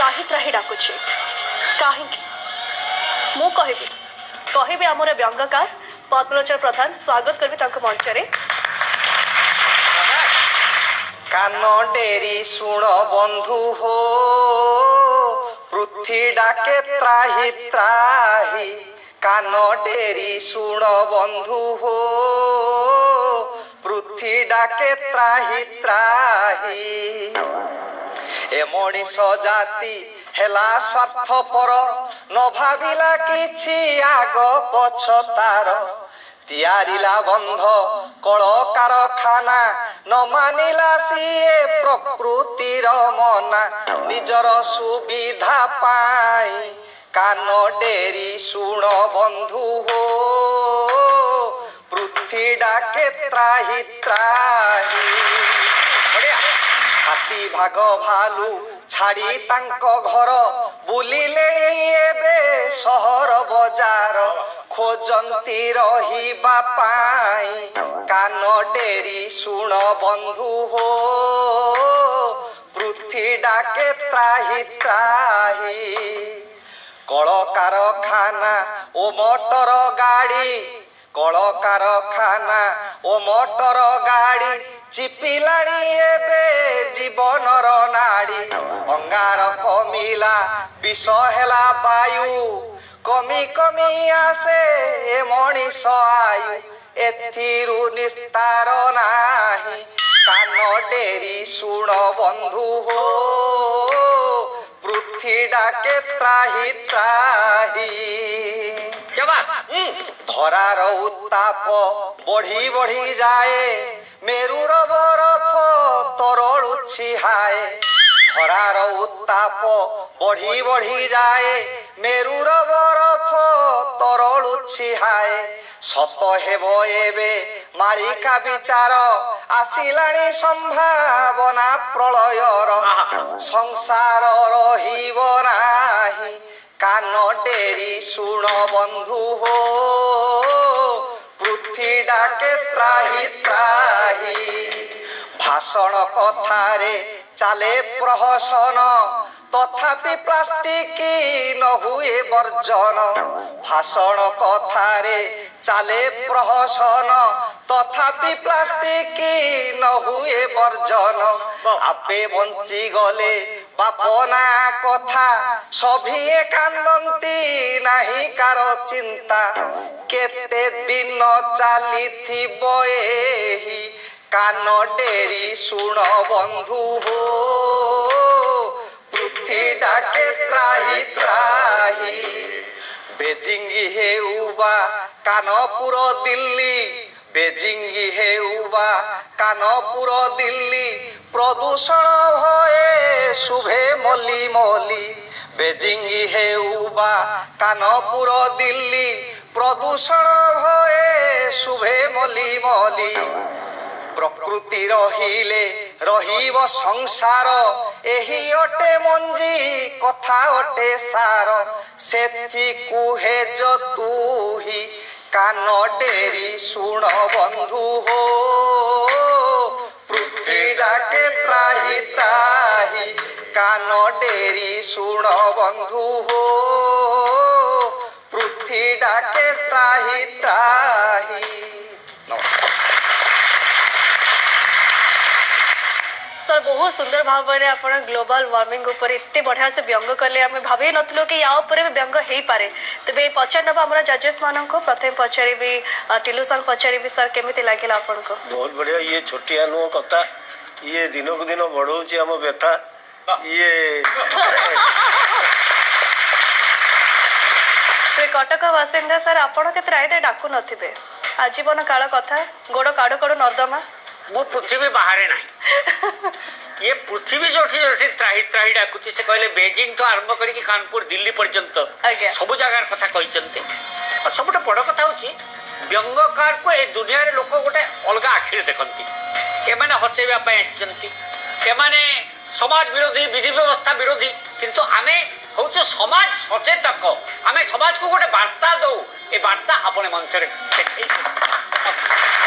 त्राही त्राही डाकुछि कहीं मु कहबी आमर व्यंगकार पद्मलोचन प्रधान स्वागत करबी मंच रे। कान डेरी सुण बंधु हो पृथ्वी डाके त्राही त्राही। कान डेरी सुण बंधु हो पृथ्वी डाके त्राही त्राही। ए मनीष जाति हेला स्वार्थपर न भाविला किछि आग पछ तार। तियारिला बंध कल कारखाना न मानिला सीए प्रकृतिर मना। निजर सुविधा पाई कान डेरी सुण बंधु हो पृथ्वी डाके त्राही त्राही। हाथी भाग भालू छाड़ी तांको घर बुलिले एबे सहर बजार खोजंती रहिबा पाई। कान डेरी सुण बंधु हो पृथ्वी डाके त्राही त्राही। कल कारखाना ओ मोटर गाड़ी कल कारखाना ओ मोटर गाड़ी चिपिलाणी एबे जीवनर नाड़ी। अंगार कमिला विष हेला वायु कमी कमी आसे ए मनीष आयु एथिरु निस्तार नाही। कान डेरी सुण बंधु हो पृथ्वी डाके त्राही त्राही। धरार उत्ताप बढ़ी बढ़ी जाए मेरुर बरफ तरलुछि हाय। धरार उत्ताप बढ़ी बढ़ी जाए मेरुर बरफ तरलुछि हाय। सत हेब एबे मालिका विचार आसिलाणी संभावना प्रलयर संसार रहिब नाही। कान डेरी सुण बंधु हो पृथ्वी डाके त्राही त्राही। भाषण कथारे चाले प्रहसन तथापि प्लास्टिक न हुए वर्जन। भाषण कथारे चाले प्रहसन तथापि प्लास्टिक न हुए वर्जन। आपे बंची गले बापना कथा सभिए कांदंती नाही कारो चिंता। केते दिन चलीथिब एही कान डेरी सुण बंधु हो पृथ्वी डाके त्राही त्राही। बेजिंग हेउबा कानपुर दिल्ली बेजिंग हेउबा कानपुर दिल्ली प्रदूषण भये शुभे मली मली। बेजिंग हेउबा कानपुर दिल्ली प्रदूषण भये शुभे मली मली। प्रकृति रहिले रहिब संसार एही अटे मंजी कथा अटे सार। सेथि कुहे जो तुही कान डेरी सुण बंधु हो पृथ्वी डाके त्राही त्राही। कान डेरी सुण बंधु हो पृथ्वी डाके त्राही त्राही। सर बहुत सुंदर भाव में आप ग्लोबल वार्मिंग उपर एत बढ़िया से व्यंग कले आम भावी नु कि या भी व्यंग हो पारे। तेज पचार नवा आम जजेस मान प्रथम पचारि टिलू सर पचारि सर केमी लगे आपन को? बहुत बढ़िया। ये छोटिया नुह कथा ये दिन को दिन बढ़ाऊँ आम व्यथा ये कटक बासिंदा सर आपण के डाकू नथिबे आजीवन काल कथा गोड़ काड़ू काड़ू नर्दमा मु पृथ्वी बाहर ना ये पृथ्वी जो त्राही त्राही डाकुची से कहले बेजिंग तो आरंभ करके कानपुर दिल्ली पर्यंत सब जगार कथा कहते। सबुठ बड़ कथा हूँ व्यंगकार को ए दुनिया लोक गोटे अलग आखिरे देखती। एमाने हसैवाई एमाने समाज विरोधी विधि व्यवस्था विरोधी किंतु आमे हूँ समाज सचेतक। आमे समाज को गोटे वार्ता दौ ए वार्ता अपने मंच देखते।